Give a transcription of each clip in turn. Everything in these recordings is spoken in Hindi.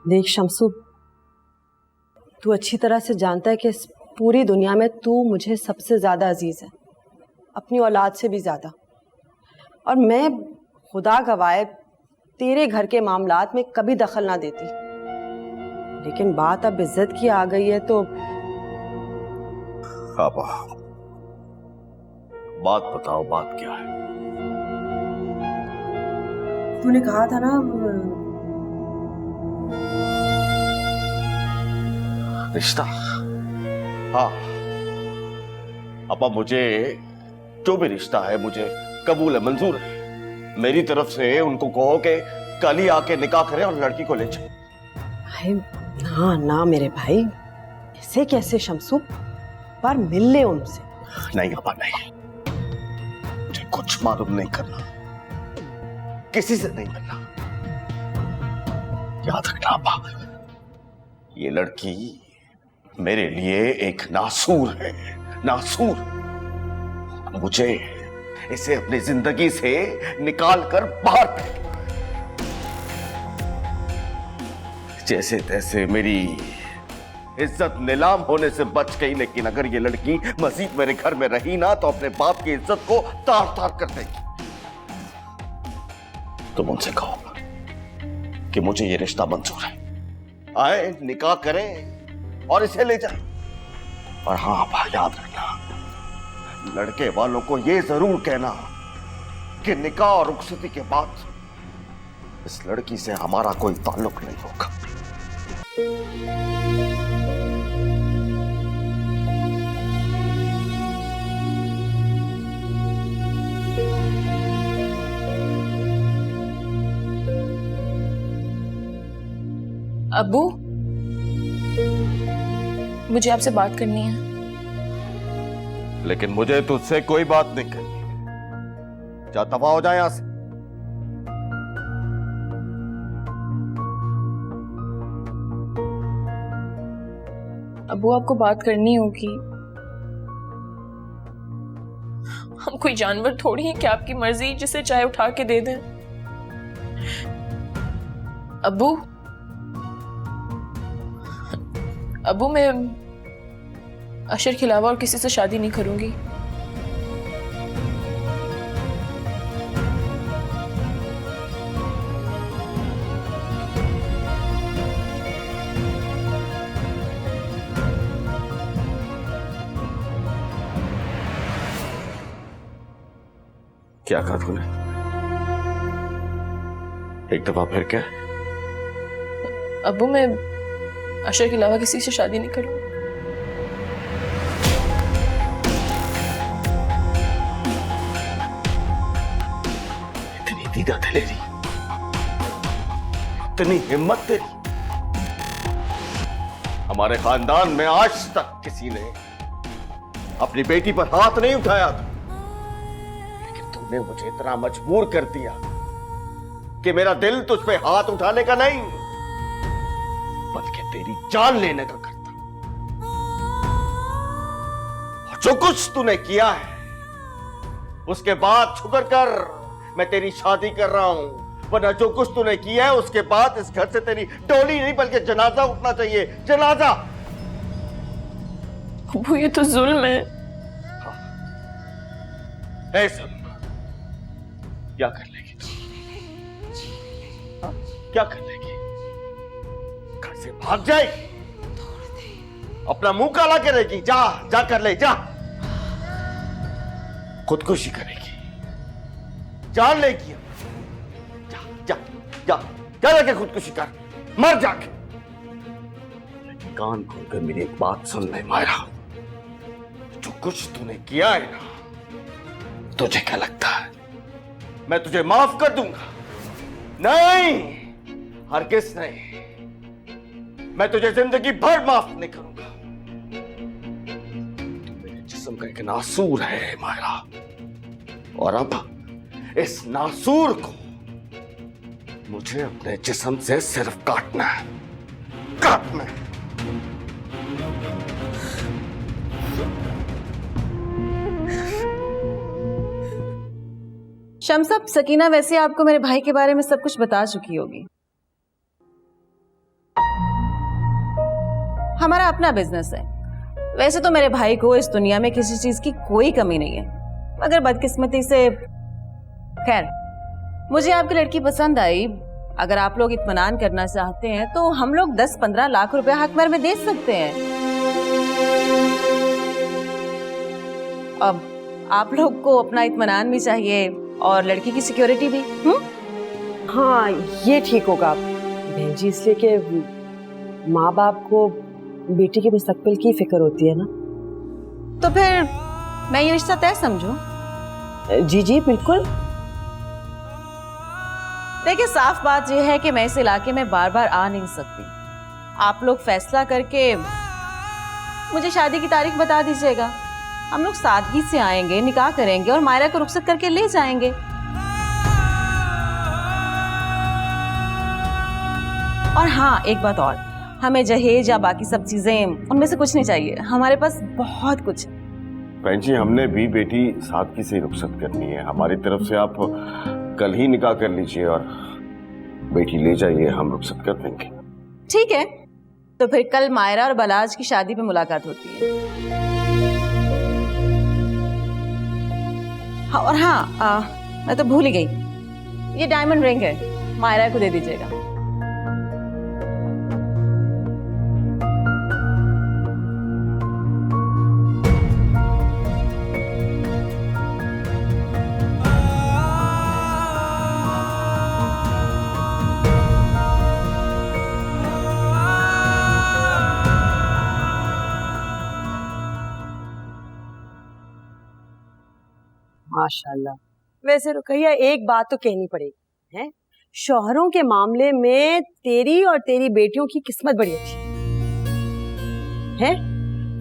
देख शमसू, तू अच्छी तरह से जानता है कि इस पूरी दुनिया में तू मुझे सबसे ज्यादा अजीज है, अपनी औलाद से भी ज्यादा। और मैं खुदा गवाए तेरे घर के मामलात में कभी दखल ना देती, लेकिन बात अब इज्जत की आ गई है तो आबा, बात बताओ, बात क्या है? तूने कहा था ना रिश्ता। हाँ अपा, मुझे जो भी रिश्ता है मुझे कबूल है, मंजूर है। मेरी तरफ से उनको कहो कि कल ही आके निकाह करें और लड़की को ले जाए। भाई ना ना मेरे भाई, ऐसे कैसे शमसू, पर मिल ले उनसे। नहीं अपा नहीं, मुझे कुछ मालूम नहीं करना, किसी से नहीं मिलना। याद रखना अपा, ये लड़की मेरे लिए एक नासूर है, नासूर। मुझे इसे अपनी जिंदगी से निकाल कर बाहर फेंक। जैसे तैसे मेरी इज्जत नीलाम होने से बच गई, लेकिन अगर ये लड़की मजीद मेरे घर में रही ना तो अपने बाप की इज्जत को तार तार कर देगी। तुम उनसे कहो कि मुझे ये रिश्ता मंजूर है, आए निकाह करें और इसे ले जाए। और हाँ भाई, याद रखना, लड़के वालों को यह जरूर कहना कि निकाह और रुखसती के बाद इस लड़की से हमारा कोई ताल्लुक नहीं होगा। अब्बू, मुझे आपसे बात करनी है। लेकिन मुझे तुझसे कोई बात नहीं करनी। जा दफा हो जाए यहां से। अब्बू, आपको बात करनी होगी। हम कोई जानवर थोड़ी हैं कि आपकी मर्जी जिसे चाहे उठा के दे दें। अब्बू, अब्बू, मैं अशर के अलावा और किसी से शादी नहीं करूंगी। क्या कहा तूने? एक दफा फिर क्या? अब्बू, मैं अशर के अलावा किसी से शादी नहीं करूंगी। इतनी दीदा तेरी, इतनी हिम्मत तेरी। हमारे खानदान में आज तक किसी ने अपनी बेटी पर हाथ नहीं उठाया था, लेकिन तूने मुझे इतना मजबूर कर दिया कि मेरा दिल तुझ पे हाथ उठाने का नहीं बल्कि तेरी जान लेने का करता। और जो कुछ तूने किया है उसके बाद शुक्र कर मैं तेरी शादी कर रहा हूं, वरना जो कुछ तूने किया है उसके बाद इस घर से तेरी डोली नहीं बल्कि जनाजा उठना चाहिए, जनाजा। अब्बू, ये तो जुल्म है। है जुल्म। क्या कर लेगी तू? क्या कर लेगी? घर से भाग जाएगी, अपना मुंह काला करेगी, जा जा कर ले, जा। खुदकुशी करेगी, जान लेगी। जा जा जा जा जाके खुदकुशी कर, मर जाके। लेकिन कान खोलकर मेरी एक बात सुन ले मायरा, जो कुछ तूने किया है ना, तुझे क्या लगता है मैं तुझे माफ कर दूंगा? नहीं, हरगिज़ नहीं। मैं तुझे जिंदगी भर माफ नहीं करूंगा। तू मेरे जिस्म का एक नासूर है मायरा, और अब इस नासूर को मुझे अपने जिस्म से सिर्फ काटना है, काटना है। शम्स, सकीना वैसे आपको मेरे भाई के बारे में सब कुछ बता चुकी होगी। हमारा अपना बिजनेस है। वैसे तो मेरे भाई को इस दुनिया में किसी चीज की कोई कमी नहीं है, मगर बदकिस्मती से, खैर मुझे आपकी लड़की पसंद आई। अगर आप लोग इत्मीनान करना चाहते हैं तो हम लोग 10-15 लाख रुपए हक महर में दे सकते हैं। अब आप लोग को अपना इत्मीनान भी चाहिए और लड़की की सिक्योरिटी भी। हाँ ये ठीक होगा बहन जी, इसलिए कि माँ बाप को बेटी के मुस्तकबिल की फिक्र होती है ना। तो फिर मैं ये रिश्ता तय समझूं? जी जी बिल्कुल। देखिए साफ बात यह है कि मैं इस इलाके में बार बार आ नहीं सकती। आप लोग फैसला करके मुझे शादी की तारीख बता दीजिएगा, हम लोग सादगी से आएंगे, निकाह करेंगे और मायरा को रुखसत करके ले जाएंगे। और हाँ एक बात और, हमें जहेज या बाकी सब चीजें उनमें से कुछ नहीं चाहिए, हमारे पास बहुत कुछ। बहन जी हमने भी बेटी सादगी से रुखसत करनी है, हमारी तरफ से आप कल ही निकाह कर लीजिए और बेटी ले जाइए, हम रुखसत कर देंगे। ठीक है, तो फिर कल मायरा और बलाज की शादी पे मुलाकात होती है। हाँ और हाँ मैं तो भूल ही गई, ये डायमंड रिंग है, मायरा को दे दीजिएगा। माशाल्लाह। वैसे रुकैया एक बात तो कहनी पड़ेगी है, शौहरों के मामले में तेरी और तेरी बेटियों की किस्मत बड़ी अच्छी है।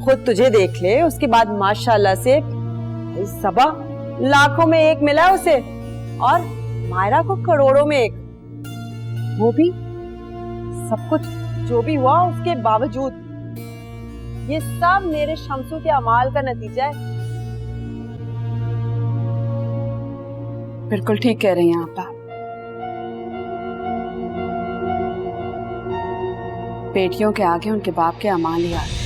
खुद तुझे देख ले, उसके बाद माशाल्लाह से सबा लाखों में एक मिला उसे और मायरा को करोड़ों में एक, वो भी सब कुछ जो भी हुआ उसके बावजूद। ये सब मेरे शमसू के अमाल का नतीजा है। बिल्कुल ठीक कह रही हैं आप। बेटियों के आगे उनके बाप के अमाल ही आते हैं।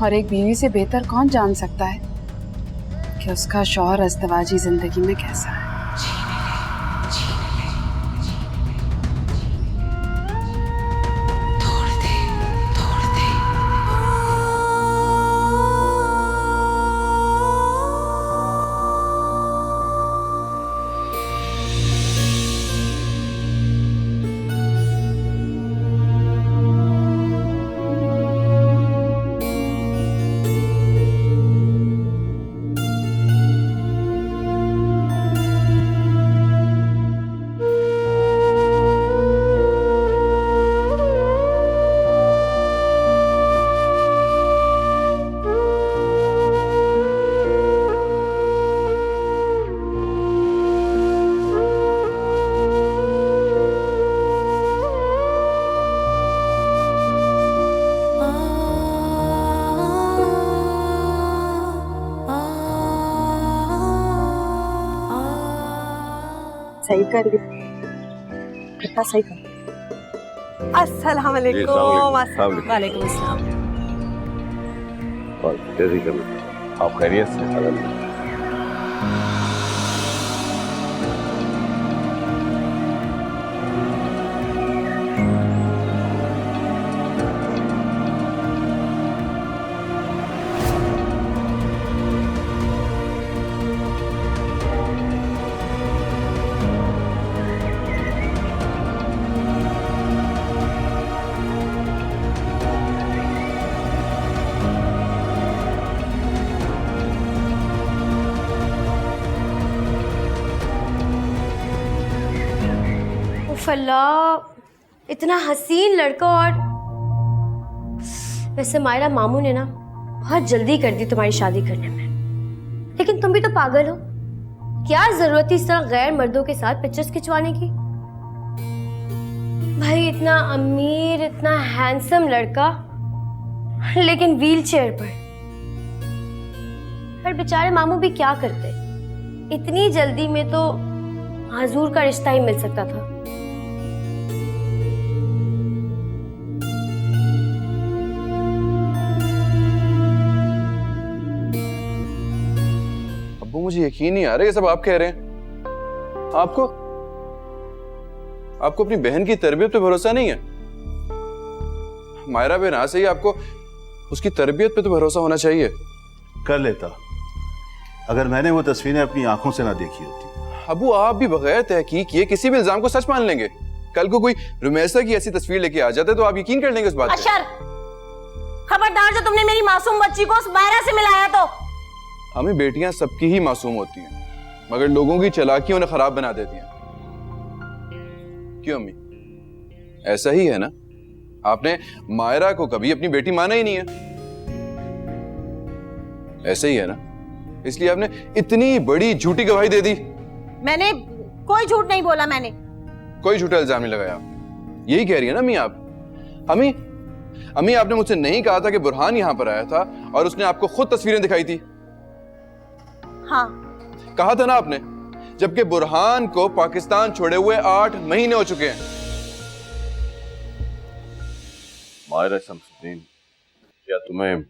और एक बीवी से बेहतर कौन जान सकता है कि उसका शौहर अज़दवाजी जिंदगी में कैसा है। सही कर कितना सही कर। अस्सलाम वालेकुम। वालेकुम अस्सलाम। आप खैरियत से? अल्लाह इतना हसीन लड़का। और वैसे मायरा मामू ने ना बहुत जल्दी कर दी तुम्हारी शादी करने में, लेकिन तुम भी तो पागल हो। क्या जरूरत थी इस तरह गैर मर्दों के साथ पिक्चर्स खिंचवाने की? भाई इतना अमीर इतना हैंडसम लड़का, लेकिन व्हील चेयर पर। पर बेचारे मामू भी क्या करते, इतनी जल्दी में तो हजूर का रिश्ता ही मिल सकता था। मुझे यकीन नहीं आ रहा ये सब आप कह रहे हैं। आपको अपनी बहन की तरबियत पे भरोसा नहीं है? मायरा बेनाज से ही आपको उसकी तरबियत पे तो भरोसा होना चाहिए। कर लेता अगर मैंने वो तस्वीरें अपनी आंखों से ना देखी होती। अबू आप भी बगैर तहकीक किए किसी भी इल्जाम को सच मान लेंगे। कल को कोई रुमैसा की ऐसी तस्वीर लेके आ जाता है तो आप यकीन कर लेंगे उस बात पे। अशर, खबरदार जो तुमने मेरी मासूम बच्ची को उस मायरा से मिलाया तो। हमें बेटियां सबकी ही मासूम होती हैं, मगर लोगों की चालाकी उन्हें खराब बना देती हैं। क्यों अम्मी, ऐसा ही है ना? आपने मायरा को कभी अपनी बेटी माना ही नहीं है, ऐसा ही है ना? इसलिए आपने इतनी बड़ी झूठी गवाही दे दी। मैंने कोई झूठ नहीं बोला। मैंने कोई झूठा इल्जाम नहीं लगाया। आप यही कह रही है ना अम्मी? आप अम्मी आपने मुझसे नहीं कहा था कि बुरहान यहां पर आया था और उसने आपको खुद तस्वीरें दिखाई थी? हाँ कहा था ना आपने, जबकि बुरहान को पाकिस्तान छोड़े हुए 8 महीने हो चुके हैं। मायरा शमसुद्दीन, क्या तुम्हें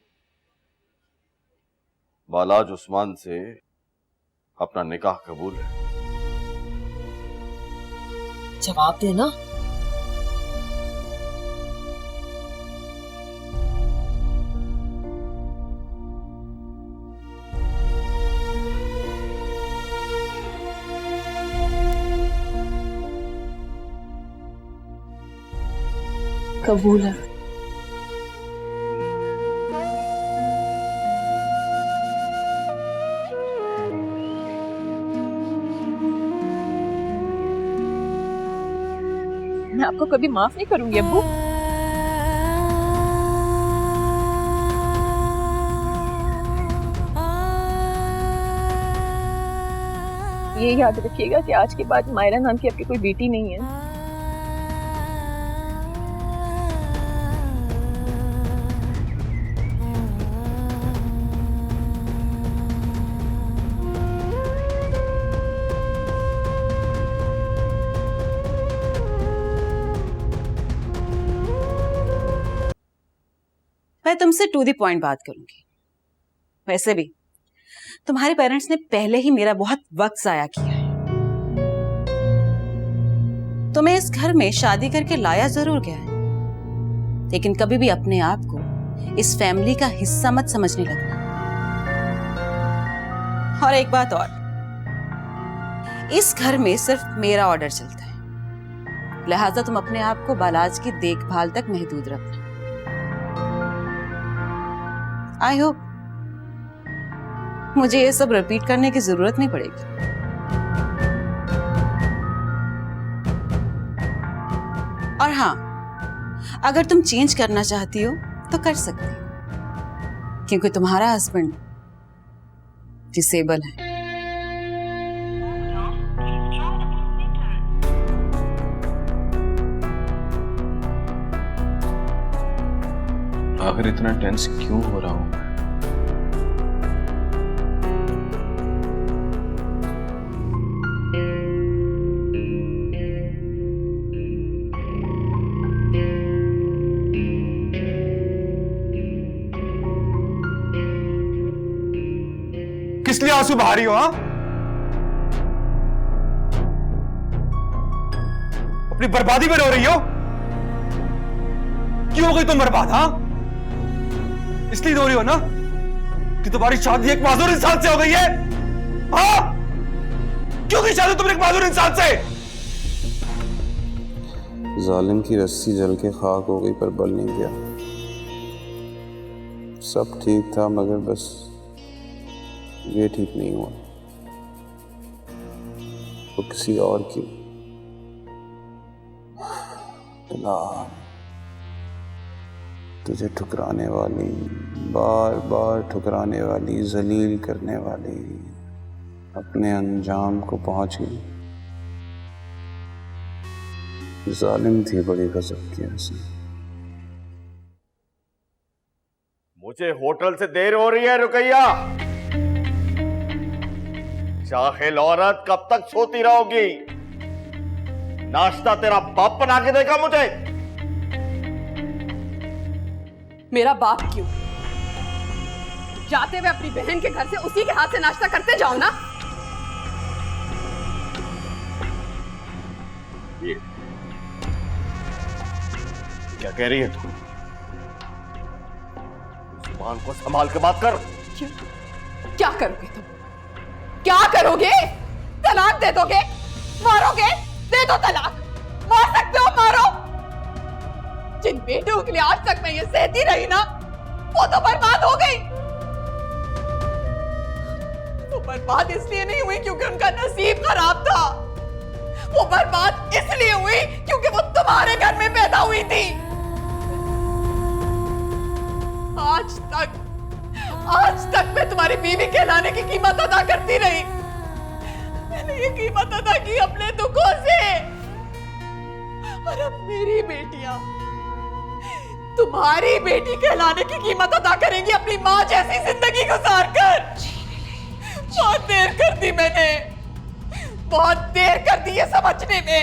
बालाज उस्मान से अपना निकाह कबूल है? जवाब देना। कबूल है। मैं आपको कभी माफ नहीं करूंगी अब्बू। ये याद रखिएगा कि आज के बाद मायरा नाम की आपकी कोई बेटी नहीं है। मैं तुमसे टू द पॉइंट बात करूंगी। वैसे भी तुम्हारे पेरेंट्स ने पहले ही मेरा बहुत वक्त जाया किया है। तुम्हें इस घर में शादी करके लाया जरूर गया है, लेकिन कभी भी अपने आप को इस फैमिली का हिस्सा मत समझने लगना। और एक बात और, इस घर में सिर्फ मेरा ऑर्डर चलता है, लिहाजा तुम अपने आप को बालाज की देखभाल तक महदूद रखना। आई होप मुझे ये सब रिपीट करने की जरूरत नहीं पड़ेगी। और हाँ, अगर तुम चेंज करना चाहती हो तो कर सकती हो, क्योंकि तुम्हारा हस्बैंड डिसेबल है। आखिर इतना टेंस क्यों हो रहा हूं मैं? किस लिए आंसू बहा रही हो? हाँ, अपनी बर्बादी में रो रही हो? क्यों हो गई तुम बर्बाद? हाँ, इसलिए रो रही हो ना कि तुम्हारी शादी एक माजूर इंसान से हो गई है? हाँ, क्यों की शादी तुमने एक माजूर इंसान से? जालिम की रस्सी जल के खाक हो गई पर बल नहीं गया। सब ठीक था मगर बस ये ठीक नहीं हुआ। वो किसी और की तुझे ठुकराने वाली, बार बार ठुकराने वाली, जलील करने वाली अपने अंजाम को पहुंच गई। जालिम थी बड़ी गजब की ऐसी। मुझे होटल से देर हो रही है रुकैया। जाहिल औरत कब तक सोती रहोगी? नाश्ता तेरा बाप बना के देगा मुझे। मेरा बाप क्यों? जाते हुए अपनी बहन के घर से उसी के हाथ से नाश्ता करते जाओ ना। ये क्या कह रही है तू? जुबान को संभाल के बात कर। क्या करोगे तुम? क्या करोगे? तलाक दे दोगे? मारोगे? दे दो तलाक। मार सकते हो, मारो। जिन बेटियों के लिए आज तक मैं ये सहती रही ना, वो तो बर्बाद हो गई। वो बर्बाद इसलिए नहीं हुई क्योंकि उनका नसीब खराब था। वो बर्बाद इसलिए हुई क्योंकि वो तुम्हारे घर में पैदा हुई थी। आज तक मैं तुम्हारी बीवी कहलाने की कीमत अदा करती रही। मैंने ये कीमत अदा की अपने दुखों से। और अब मेरी बेटियां तुम्हारी बेटी कहलाने की कीमत अदा करेंगी अपनी मां जैसी जिंदगी गुजार कर। बहुत देर कर दी मैंने, बहुत देर कर दी ये समझने में।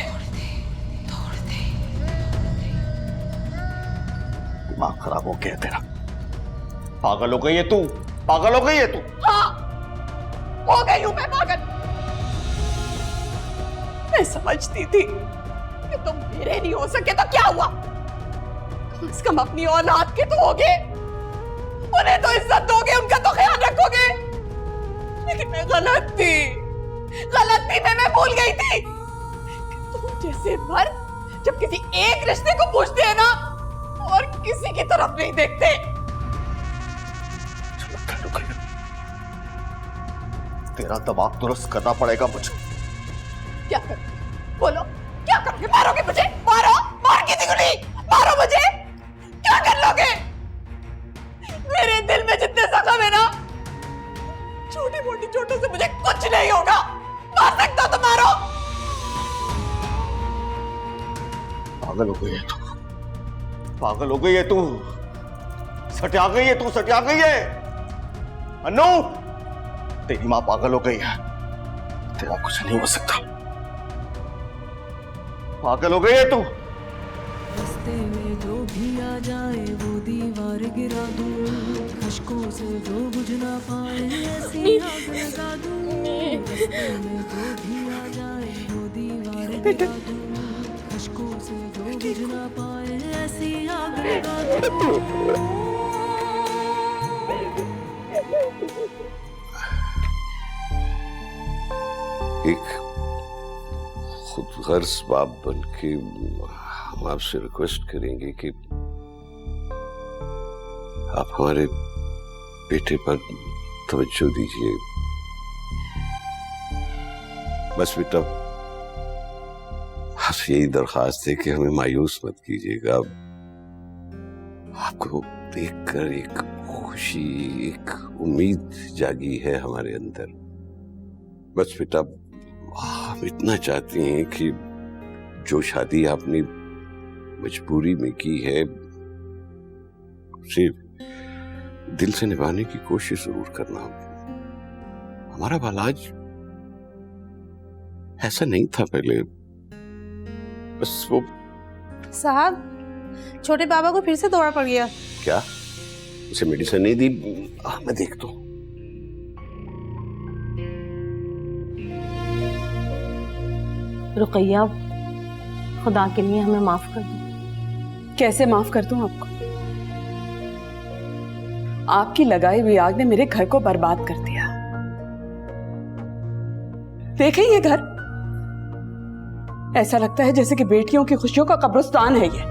दिमाग खराब हो गया तेरा। पागल हो गई है तू, पागल हो गई है तू। हाँ, हो गई हूं मैं पागल। मैं समझती थी कि तुम मेरे नहीं हो सके तो क्या हुआ, कम से कम अपनी औलाद के तो होगे, उन्हें तो इज्जत दोगे, उनका तो ख्याल रखोगे। लेकिन मैं गलत थी मैं भूल गई थी कि तुम जैसे मर्द जब किसी एक रिश्ते को पूछते हैं ना और किसी की तरफ नहीं देखते। तेरा दिमाग दुरुस्त करना पड़ेगा मुझे। क्या करोगे? बोलो, क्या करोगे? मारोगे मुझे? मारो, मार किसी को नहीं, मारो मुझे। क्या कर लोगे? मेरे दिल में जितने जख्म है ना, छोटी मोटी चोटों से मुझे कुछ नहीं होगा। मार सकता हो तो मारो। पागल हो गई है तू, पागल हो गई है तू, सटिया गई है तू, सटिया गई है। अन्नू, तेरी मां पागल हो गई है, तेरा कुछ नहीं हो सकता। पागल हो गई है तू। रास्ते में जो भी आ जाए वो दीवार गिरा दूं, खशकों से जो बुझ ना पाए ऐसी आग लगा दूं। रास्ते में जो भी आ जाए वो दीवार गिरा दूं, खशकों से जो बुझ ना पाए ऐसी आग लगा दूं। एक खुद गर्ज बाप बन के हम आपसे रिक्वेस्ट करेंगे कि आप हमारे बेटे पर तवज्जो दीजिए। बस बेटा, आपसे यही दरखास्त है कि हमें मायूस मत कीजिएगा। आपको देखकर एक खुशी, एक उम्मीद जागी है हमारे अंदर। बस बेटा, हम इतना चाहते हैं कि जो शादी आपने मजबूरी में की है उसे दिल से निभाने की कोशिश जरूर करना। हमारा बालाज ऐसा नहीं था पहले, बस वो। साहब, छोटे बाबा को फिर से दौरा पड़ गया। क्या? उसे मेडिसिन नहीं दी? मैं देखता हूं। रुकैया, खुदा के लिए हमें माफ कर दो। कैसे माफ कर दूं आपको? आपकी लगाई हुई आग ने मेरे घर को बर्बाद कर दिया। देखें ये घर, ऐसा लगता है जैसे कि बेटियों की खुशियों का कब्रिस्तान है ये।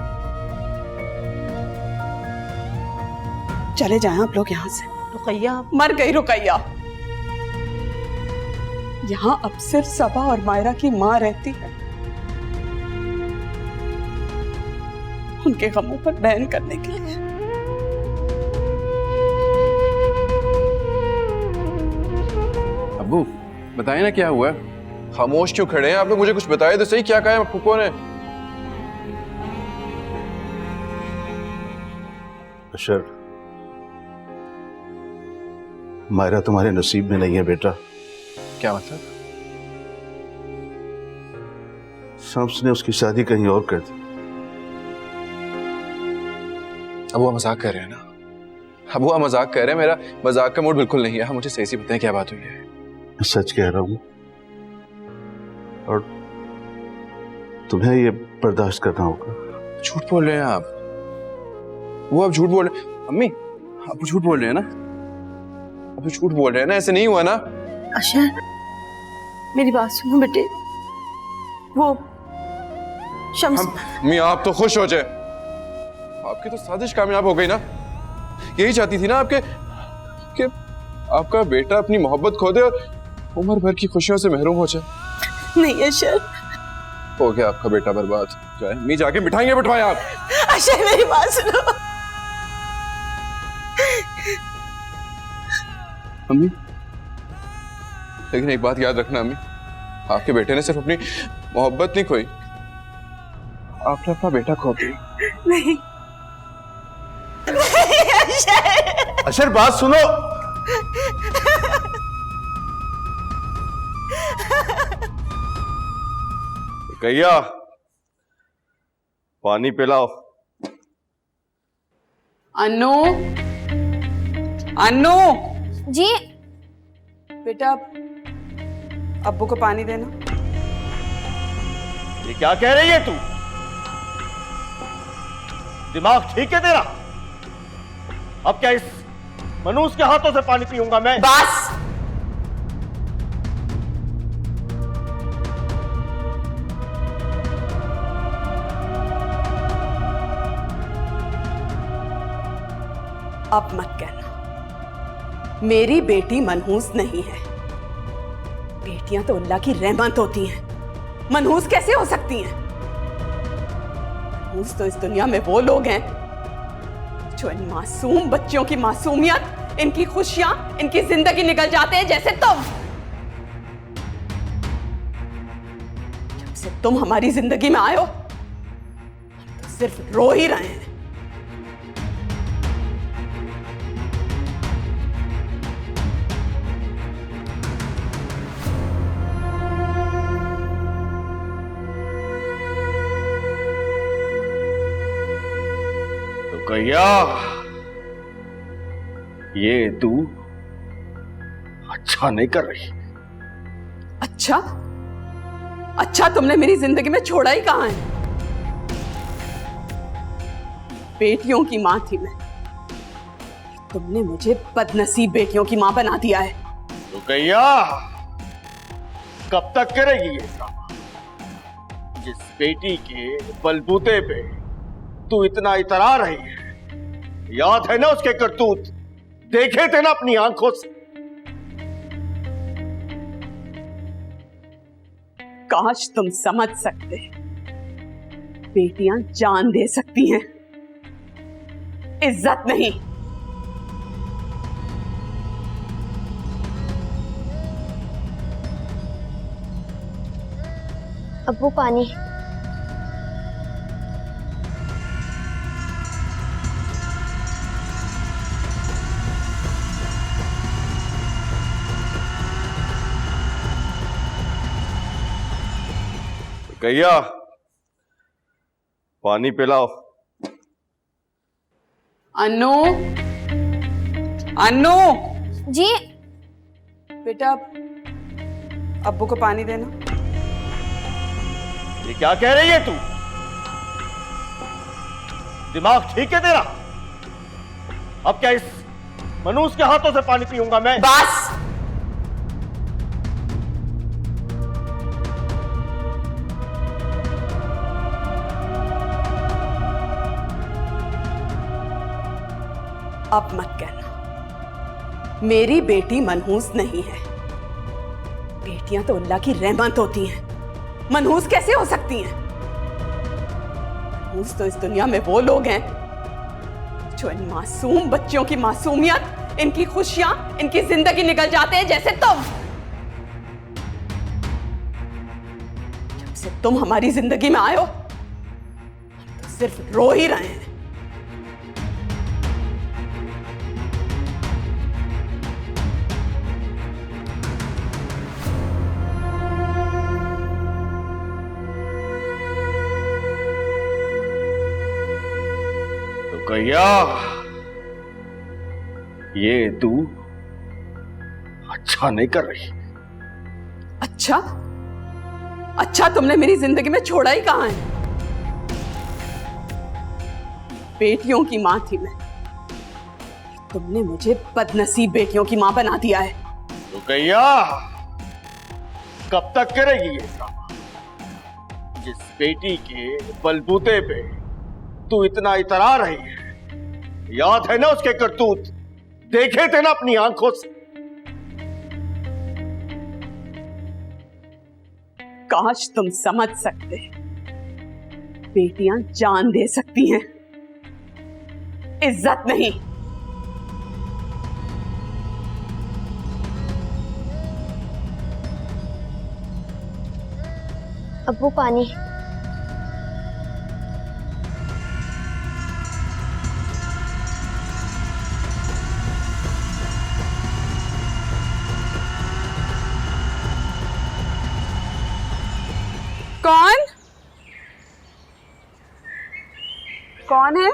चले जाएं आप लोग यहां से। रुकैया, मर गई रुकैया। यहां अब सिर्फ सबा और मायरा की मां रहती है, उनके गमों पर बहन करने के लिए। अब्बू, बताइए ना क्या हुआ है? खामोश क्यों खड़े हैं आप लोग? मुझे कुछ बताइए तो सही, क्या कहा है फूफो ने? अशर, मायरा तुम्हारे नसीब में नहीं है बेटा। क्या मतलब? शम्स ने उसकी शादी कहीं और कर दी। अब वो मजाक कर रहे हैं ना? अब वो मजाक कर रहे हैं? मेरा मजाक का मूड बिल्कुल नहीं है। मुझे सही से बताएं क्या बात हुई है। मैं सच कह रहा हूं, और तुम्हें ये बर्दाश्त करना होगा। झूठ बोल रहे हैं आप। वो आप झूठ बोल रहे हैं। अम्मी आप झूठ बोल रहे हैं ना? आप झूठ बोल रहे हैं ना? ऐसे नहीं हुआ ना? अशर, मेरी बात सुनो बेटे। वो शम्स। अम्मी आप तो खुश हो जाए। आपकी तो साजिश कामयाब हो गई ना। यही चाहती थी ना आपके कि आपका बेटा अपनी मोहब्बत खो दे और उम्र भर की खुशियों से महरूम हो जाए। नहीं अशर, हो गया आपका बेटा बर्बाद। जाए अम्मी, जाके मिठाइयां बिठवाएं आप। अशर मेरी बात सुनो। अम्मी लेकिन एक बात याद रखना अम्मी, आपके बेटे ने सिर्फ अपनी मोहब्बत नहीं खोई, आपने अपना बेटा खो दिया। नहीं अशर बात सुनो। कैया, पानी पिलाओ। अन्नू, अन्नू जी बेटा, अब्बू को पानी देना। ये क्या कह रही है तू? दिमाग ठीक है तेरा? अब क्या इस मनूस के हाथों से पानी पीऊंगा मैं? बस। अब मत कहना मेरी बेटी मनहूस नहीं है। बेटियां तो अल्लाह की रहमत होती हैं, मनहूस कैसे हो सकती हैं? मनहूस तो इस दुनिया में वो लोग हैं जो इन मासूम बच्चों की मासूमियत, इनकी खुशियां, इनकी जिंदगी निकल जाते हैं, जैसे तुम। जब से तुम हमारी जिंदगी में आए हो, हम तो सिर्फ रो ही रहे हैं। कैया, ये तू अच्छा नहीं कर रही। अच्छा? अच्छा तुमने मेरी जिंदगी में छोड़ा ही कहां है? बेटियों की मां थी मैं, तुमने मुझे बदनसीब बेटियों की मां बना दिया है। तो कैया, कब तक करेगी ये ड्रामा? जिस बेटी के बलबूते पे तू इतना इतरा रही है, याद है ना उसके करतूत? देखे थे ना अपनी आंखों से। काश तुम समझ सकते, बेटियां जान दे सकती हैं, इज्जत नहीं। अब्बू पानी। कैया, पानी पिलाओ। अन्नू, अन्नू जी बेटा, अब्बू को पानी देना। ये क्या कह रही है तू? दिमाग ठीक है तेरा? अब क्या इस मनूस के हाथों से पानी पीऊंगा मैं? बस। अब मत कहना मेरी बेटी मनहूस नहीं है। बेटियां तो अल्लाह की रहमत होती हैं, मनहूस कैसे हो सकती हैं? मनहूस तो इस दुनिया में वो लोग हैं जो इन मासूम बच्चों की मासूमियत, इनकी खुशियां, इनकी जिंदगी निकल जाते हैं, जैसे तुम। जब से तुम हमारी जिंदगी में आए हो, हम तो सिर्फ रो ही रहे हैं। कैया, ये तू अच्छा नहीं कर रही। अच्छा? अच्छा तुमने मेरी जिंदगी में छोड़ा ही कहां है। बेटियों की मां थी मैं, तुमने मुझे बदनसीब बेटियों की मां बना दिया है। रुकैया, कब तक करेगी ये ड्रामा? जिस बेटी के बलबूते पे तू इतना इतरा रही है, याद है ना उसके करतूत? देखे थे ना अपनी आंखों से। काश तुम समझ सकते, बेटियां जान दे सकती हैं, इज्जत नहीं। अब वो पानी। कौन कौन है?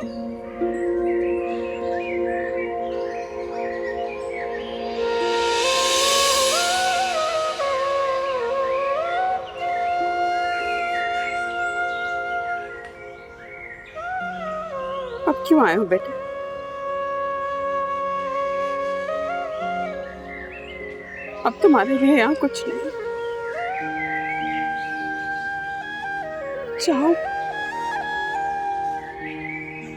अब क्यों आए हो बेटे? अब तुम्हारे लिए यहाँ कुछ नहीं। चाहो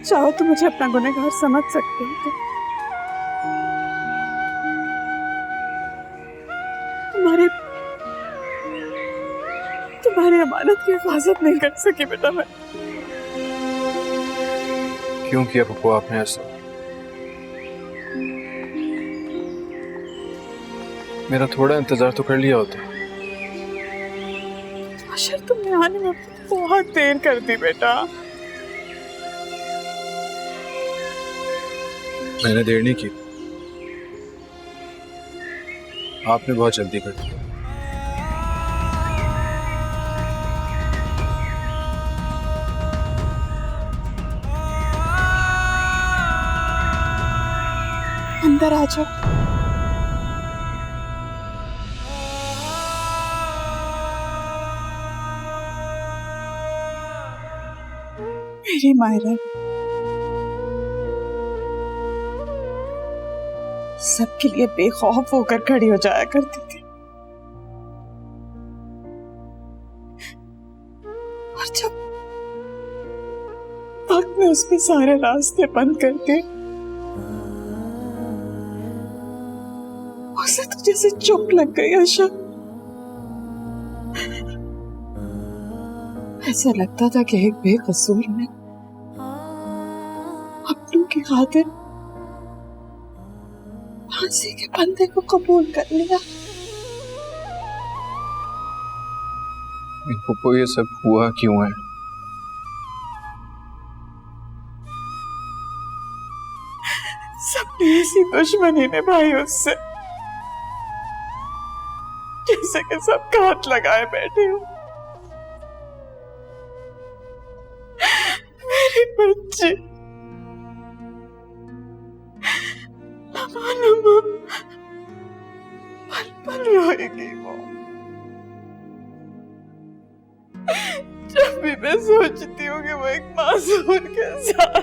चाहो तो मुझे अपना गुनहगार समझ सकते हो। तुम्हारी अमानत की हिफाजत नहीं कर सकी बेटा मैं। क्यों किया पप्पू आपने ऐसा? मेरा थोड़ा इंतजार तो कर लिया होता। अशर, तुमने आने में बहुत देर कर दी बेटा। मैंने देर नहीं की, आपने बहुत जल्दी कर दी। अंदर आ जाओ। मेरी मायरा सबके लिए बेखौफ होकर खड़ी हो जाया करती थी, और जब वक्त में उसके सारे रास्ते बंद करके उसे तो जैसे चुप लग गई आशा। ऐसा लगता था कि एक बेकसूर ने अपनों की खातिर फांसी के बंदे को कबूल कर लिया। पप्पू ये सब हुआ क्यों है? सबने ऐसी दुश्मनी निभाई उससे, जैसे कि सब हाथ लगाए बैठे हो। मेरी बच्ची लम्हा पल पल रोएगी वो। जब भी मैं सोचती हूँ कि वो एक मासूम के साथ।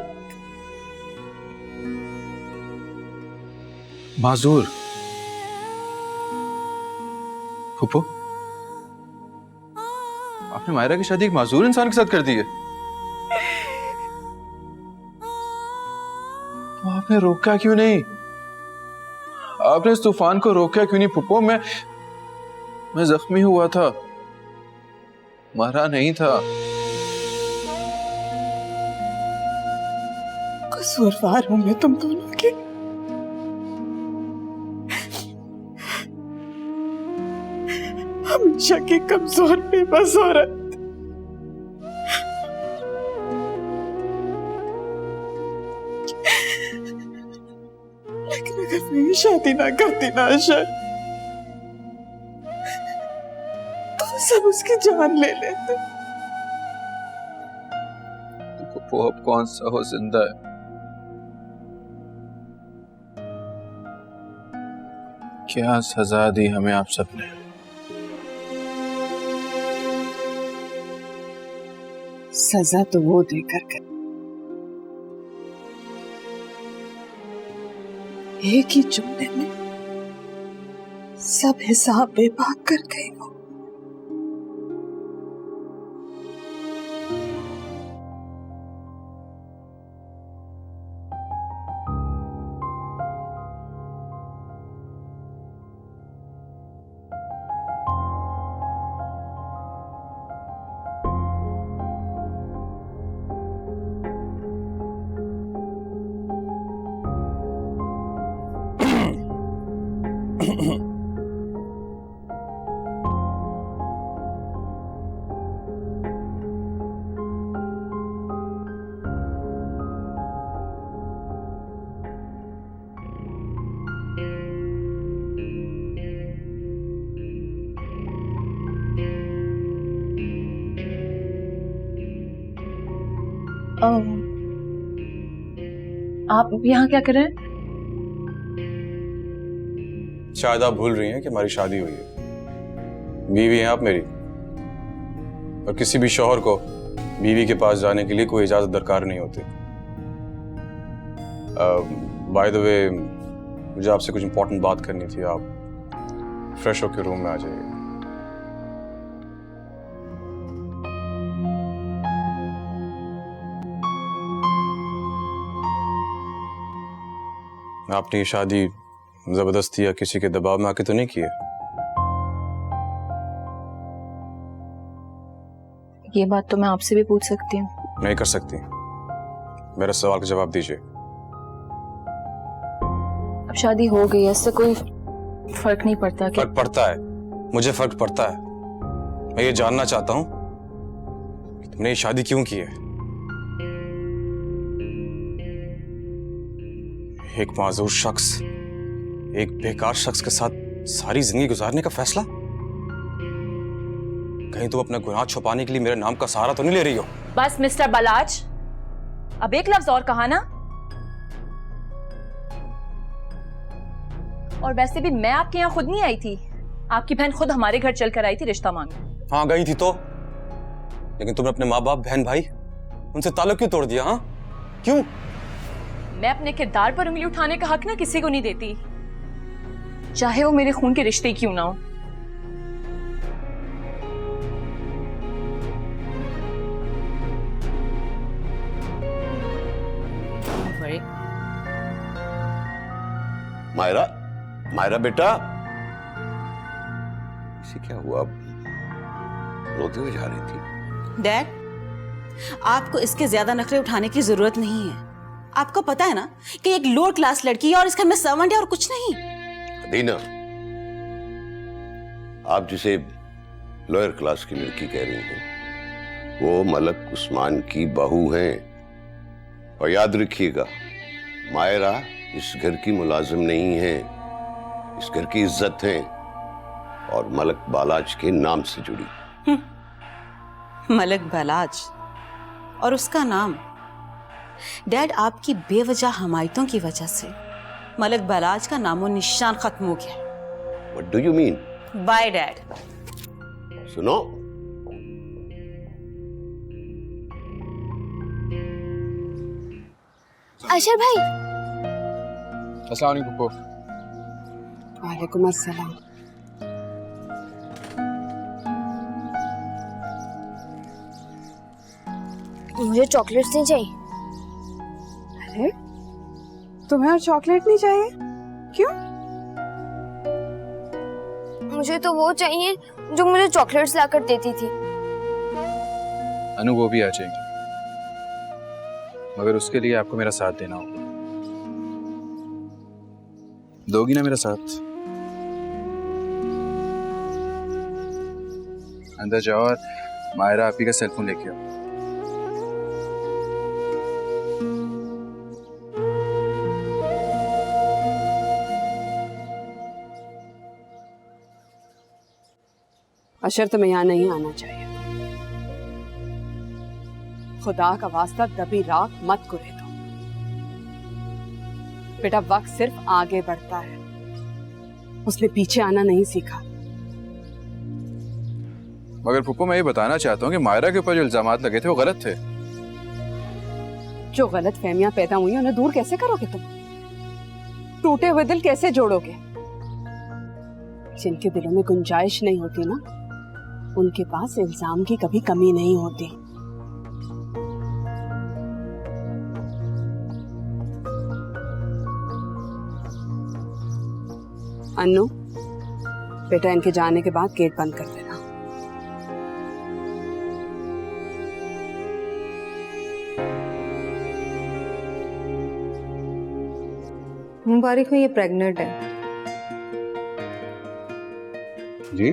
माजूर? फूफो, आपने मायरा की शादी एक माजूर इंसान के साथ कर दी है? तो आपने रोका क्यों नहीं? आपने इस तूफान को रोका क्यों नहीं फूफो? मैं जख्मी हुआ था, मरा नहीं था। कसूरवार हूं मैं तुम दोनों की। हमेशा की कमजोर बेबस औरत। लेकिन अगर मैं शादी ना करती ना आशा, तो सब उसकी जान ले लेते। वो अब कौन सा हो जिंदा है? क्या सजा दी हमें आप सबने? सजा तो वो देकर गए, एक ही जुमले में सब हिसाब बेबाक कर गई वो। आप यहाँ क्या कर रहे हैं? शायद आप भूल रही हैं कि हमारी शादी हुई है। बीवी हैं आप मेरी, और किसी भी शौहर को बीवी के पास जाने के लिए कोई इजाजत दरकार नहीं होती। बाय द वे, मुझे आपसे कुछ इंपॉर्टेंट बात करनी थी। आप फ्रेश होकर रूम में आ जाइए। आपने ये शादी जबरदस्ती या किसी के दबाव में आके तो नहीं की है? ये बात तो मैं आपसे भी पूछ सकती हूँ। नहीं कर सकती। मेरे सवाल का जवाब दीजिए। अब शादी हो गई है, इससे कोई फर्क नहीं पड़ता कि... फर्क पड़ता है, मुझे फर्क पड़ता है। मैं ये जानना चाहता हूँ कि तुमने ये शादी क्यों की है। एक माजूर शख्स, एक बेकार शख्स के साथ सारी जिंदगी गुजारने का फैसला? कहीं तुम अपना गुनाह छुपाने के लिए मेरे नाम का सहारा तो नहीं ले रही हो? बस मिस्टर बलाज, अब एक लफ्ज और कहा ना। और वैसे भी मैं आपके यहाँ खुद नहीं आई थी, आपकी बहन खुद हमारे घर चलकर आई थी रिश्ता मांगने। हाँ गई थी तो, लेकिन तुमने अपने माँ बाप, बहन भाई, उनसे ताल्लुक क्यों तोड़ दिया? हाँ क्यों? मैं अपने किरदार पर उंगली उठाने का हक ना किसी को नहीं देती, चाहे वो मेरे खून के रिश्ते ही क्यों ना हो। मायरा, मायरा बेटा, इसे क्या हुआ? रोते हुए जा रही थी। डैड, आपको इसके ज्यादा नखरे उठाने की जरूरत नहीं है। आपको पता है ना कि एक लोअर क्लास लड़की है और इस घर में सर्वेंट है और कुछ नहीं। दीना, आप जिसे लोअर क्लास की लड़की कह रही हैं, वो मलक उस्मान की बहू हैं। और याद रखिएगा, मायरा इस घर की मुलाजिम नहीं है, इस घर की इज्जत है और मलक बालाज के नाम से जुड़ी। मलक बालाज और उसका नाम? डैड, आपकी बेवजह हमायतों की वजह से मलक बालाज का नामो निशान खत्म हो गया। What do you mean? Bye dad. सुनो, अशर भाई। अस्सलाम वालेकुम फूफो। वालेकुम अस्सलाम। मुझे चॉकलेट्स नहीं चाहिए। अरे, तुम्हें और चॉकलेट नहीं चाहिए? क्यों? मुझे तो वो चाहिए जो मुझे चॉकलेट्स लाकर देती थी। अनु वो भी आ जाएगी, मगर उसके लिए आपको मेरा साथ देना होगा। दोगी ना मेरा साथ? अंदर जाओ और मायरा आपी का सेलफोन लेके आओ। अशर, तुम्हें यहाँ नहीं आना चाहिए। खुदा का वास्ता दबी राख मत कुरे दो। बेटा, वक्त सिर्फ आगे बढ़ता है, उसने पीछे आना नहीं सीखा। मगर पुप्पो मैं ये बताना चाहता हूँ कि मायरा के ऊपर जो इल्जामात लगे थे वो गलत थे। जो गलत फहमियां पैदा हुई उन्हें दूर कैसे करोगे तुम? टूटे हुए दिल कैसे जोड़ोगे? जिनके दिलों में गुंजाइश नहीं होती ना, उनके पास इल्जाम की कभी कमी नहीं होती। अन्नू बेटा, इनके जाने के बाद गेट बंद कर देना। मुबारक हो, ये प्रेग्नेंट है। जी,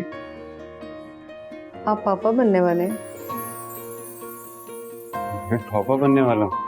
आप पापा बनने वाले हैं। मैं पापा बनने वाला हूँ?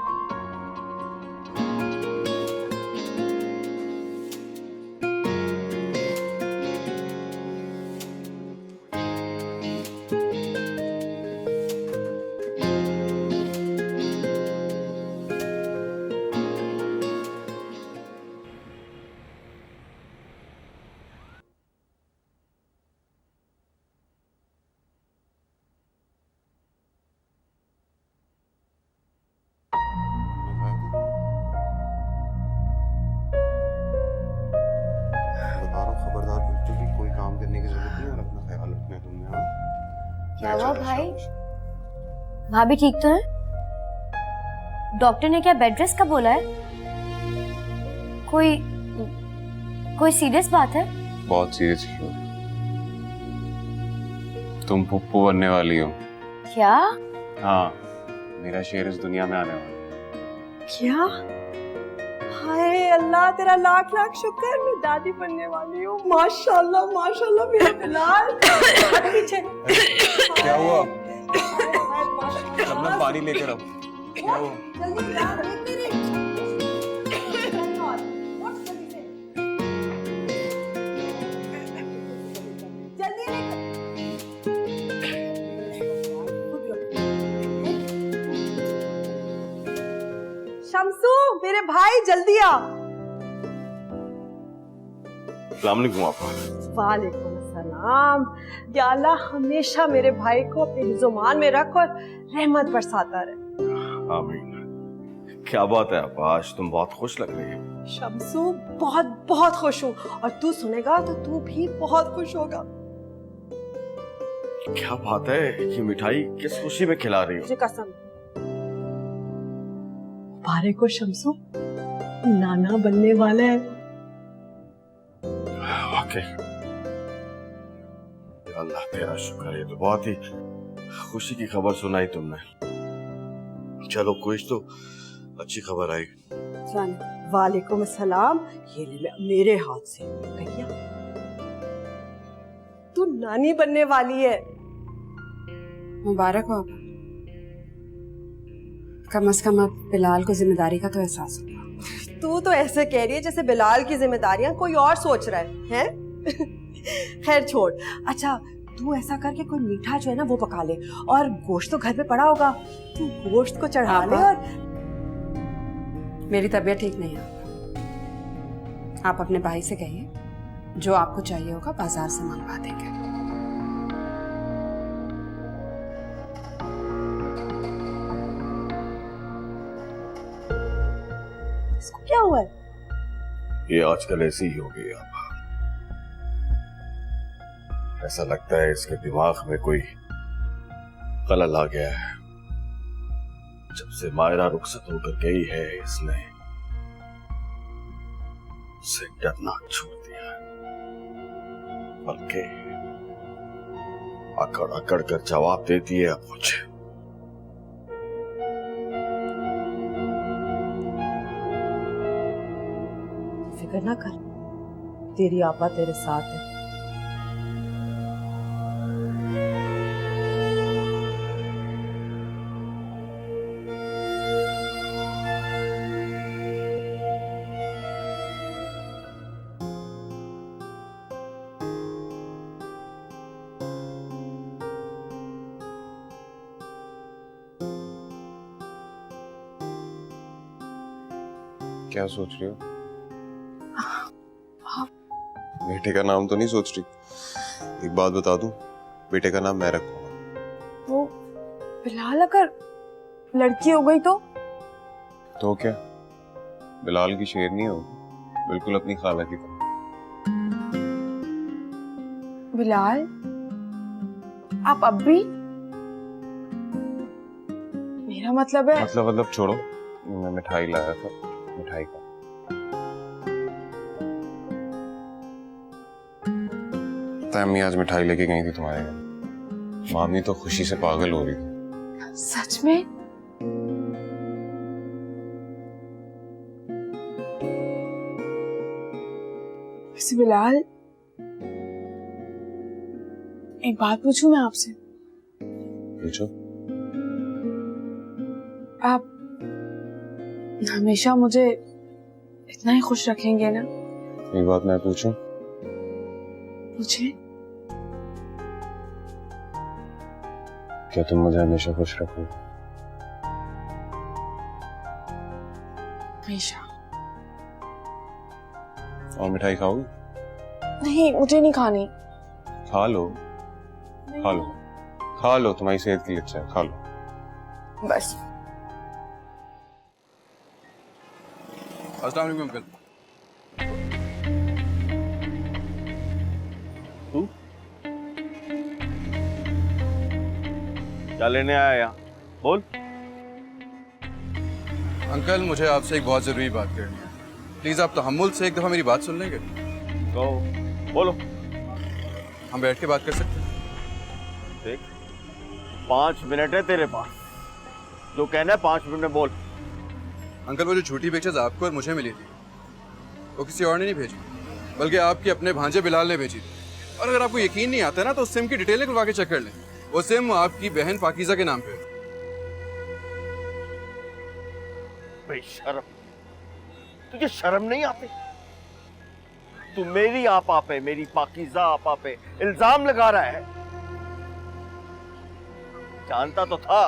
खबरदार, बिल्कुल भी कोई काम करने की जरूरत नहीं और अपना ख्याल रखना है तुमने। हाँ, क्या हुआ भाई? भाभी ठीक तो है? डॉक्टर ने क्या बेड रेस्ट का बोला है? कोई सीरियस बात है? बहुत सीरियस हो। तुम पुप्पू बनने वाली हो। क्या? हाँ, मेरा शेर इस दुनिया में आने वाला। क्या? हाय अल्लाह, तेरा लाख लाख शुक्र, मैं दादी बनने वाली हूँ। माशाल्लाह माशाल्लाह मेरा बिलाल। पीछे क्या हुआ? सबने पानी लेकर आओ। क्या हुआ? शम्सू मेरे भाई जल्दी आ। अस्सलाम वालेकुम आपा। वालेकुम सलाम। या अल्लाह हमेशा मेरे भाई को अपने हिज़्ज़ो-मान में रख और रहमत बरसाता रहे। आमीन। क्या बात है आपा, आज तुम बहुत खुश लग रही है। शम्सू बहुत बहुत खुश हूँ, और तू सुनेगा तो तू भी बहुत खुश होगा। क्या बात है, ये मिठाई किस खुशी में खिला रही हो? मुझे कसम। बारे को शम्सू नाना बनने वाला है। वाकई अल्लाह तेरा शुक्र है, तो बहुत ही खुशी की खबर सुनाई तुमने। चलो कुछ तो अच्छी खबर आई। वालेकुम सलाम। ये ले मेरे हाथ से। कहिया तू नानी बनने वाली है। मुबारक हो। कम से कम अब बिलाल को जिम्मेदारी का तो एहसास होगा। तू तो ऐसे कह रही है जैसे बिलाल की जिम्मेदारियां कोई और सोच रहा है? खैर छोड़। अच्छा तू ऐसा करके कोई मीठा जो है ना वो पका ले, और गोश्त तो घर पे पड़ा होगा, तू गोश्त को चढ़ा ले। और मेरी तबीयत ठीक नहीं है, आप अपने भाई से कहिए जो आपको चाहिए होगा बाजार से मंगवा देंगे। इसको क्या हुआ है? ये आजकल ऐसी ही हो गई आपा। ऐसा लगता है इसके दिमाग में कोई खलल आ गया है। जब से मायरा रुखसत होकर गई है, इसने उसे डरना छोड़ दिया है, बल्कि अकड़ अकड़ कर जवाब देती है अब मुझे। फिक्र ना कर, तेरी आपा तेरे साथ है। क्या सोच रही हो? बेटे का नाम तो नहीं सोच रही? एक बात बता दूं, बेटे का नाम मैं रखूंगा। बिलाल अगर लड़की हो गई तो क्या बिलाल की शेरनी हो, बिल्कुल अपनी खाला की तरह। बिलाल आप अब भी? मेरा मतलब है मतलब छोड़ो, मैं मिठाई लाया था, मिठाई का। अम्मी आज मिठाई लेके गई थी तुम्हारे घर। मामी तो खुशी से पागल हो रही थी। सच में? वैसे बिलाल एक बात पूछूं मैं आपसे? पूछो। आप हमेशा मुझे इतना ही खुश रखेंगे ना? एक बात मैं पूछूं? पूछे। क्या तुम मुझे हमेशा खुश रखोगे? हमेशा। और मिठाई खाओगी? नहीं, मुझे नहीं खानी। खा लो, खा लो, खा लो, तुम्हारी सेहत के लिए अच्छा है, खा लो बस। अस्सलाम वालेकुम अंकल। तू क्या लेने आया यहाँ? बोल। अंकल मुझे आपसे एक बहुत जरूरी बात करनी है, प्लीज आप तहम्मुल से एक दफा मेरी बात सुन लेंगे? तो बोलो। हम बैठ के बात कर सकते हैं? देख 5 मिनट है तेरे पास, जो कहना है 5 मिनट में बोल। अंकल वो जो झूठी पिक्चर्स आपको और मुझे मिली थी वो किसी और ने नहीं भेजी, बल्कि आपके अपने भांजे बिलाल ने भेजी थी। और अगर आपको यकीन नहीं आता ना तो उस सिम की डिटेल निकलवा के चेक कर लें। वो सिम आपकी बहन पाकीज़ा के नाम पे है। बेशर्म, तुझे शर्म नहीं आती? तू मेरी आपा पे, मेरी पाकीज़ा आपा पे इल्जाम लगा रहा है। जानता तो था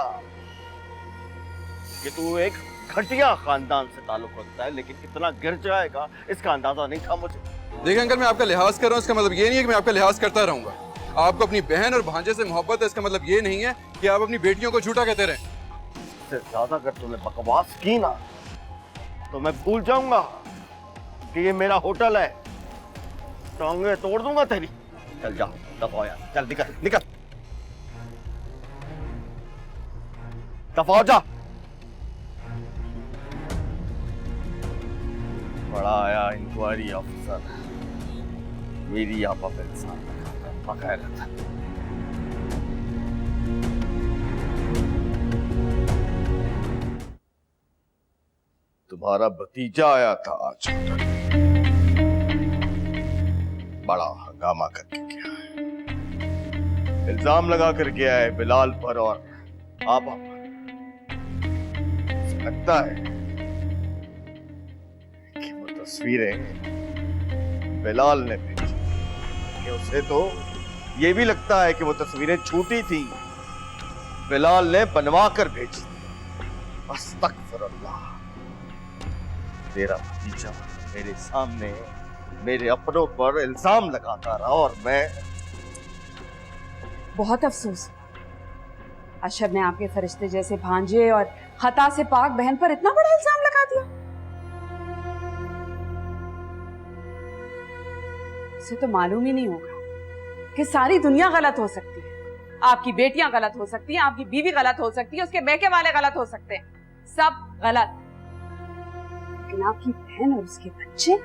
कि तू एक घटिया खानदान से ताल्लुक रखता है, लेकिन कितना गिर जाएगा इसका अंदाजा नहीं था मुझे। देखिए अंकल, मैं आपका लिहाज कर रहा हूँ, इसका मतलब ये नहीं है कि मैं आपका लिहाज करता रहूंगा। आपको अपनी बहन और भांजे से मोहब्बत है, इसका मतलब ये नहीं है कि आप अपनी बेटियों को झूठा कहते रहें। इससे ज्यादा अगर तूने बकवास की ना तो मैं भूल जाऊंगा कि ये मेरा होटल है। टांगे तोड़ दूंगा तेरी। चल जा, दफा हो यार, चल निकल निकल, दफा हो जा। बड़ा आया इंक्वायरी ऑफिसर, मेरी आपा पे इंसान बकाया था। तुम्हारा भतीजा आया था आज, बड़ा हंगामा करके गया है, इल्जाम लगा कर गया है बिलाल पर और आपा पर। लगता है कि वो तस्वीरें बिलाल ने भेजी, कि उसे तो ये भी लगता है कि वो तस्वीरें झूठी थी, बिलाल ने बनवा कर भेजी। अस्तगफिरुल्लाह, तेरा भतीजा मेरे सामने मेरे अपनों पर इल्जाम लगाता रहा और मैं। बहुत अफसोस, अशब ने आपके फरिश्ते जैसे भांजे और खता से पाक बहन पर इतना बड़ा इल्जाम लगा दिया। उसे तो मालूम ही नहीं होगा कि सारी दुनिया गलत हो सकती है। आपकी बेटियां गलत हो सकती हैं, आपकी बीवी गलत हो सकती है, उसके मैके वाले गलत हो सकते हैं, सब गलत। लेकिन आपकी बहन और उसके बच्चे,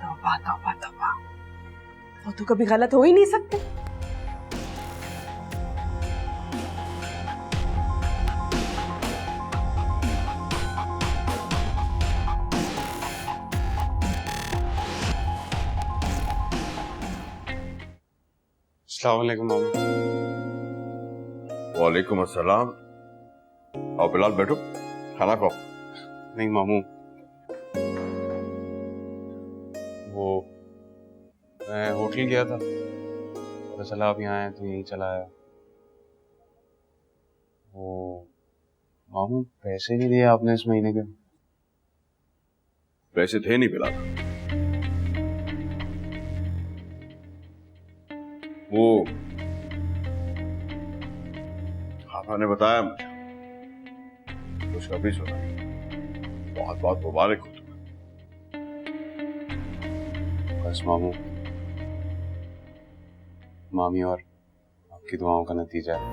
तौबा तौबा तौबा, वो तो कभी गलत हो ही नहीं सकते। अस्सलाम वालेकुम मामू। वालेकुम अस्सलाम। आओ बिलाल बैठो, खाना खाओ। नहीं मामू, वो मैं होटल गया था, पता चला आप यहाँ आए तो यहीं चला आया। वो मामू पैसे नहीं दिए आपने इस महीने के? पैसे थे नहीं बिलाल। वो पापा ने बताया मुझे, कुछ कभी सुना। बहुत बहुत मुबारक हो तुम्हें। बस मामू, मामी और आपकी दुआओं का नतीजा है।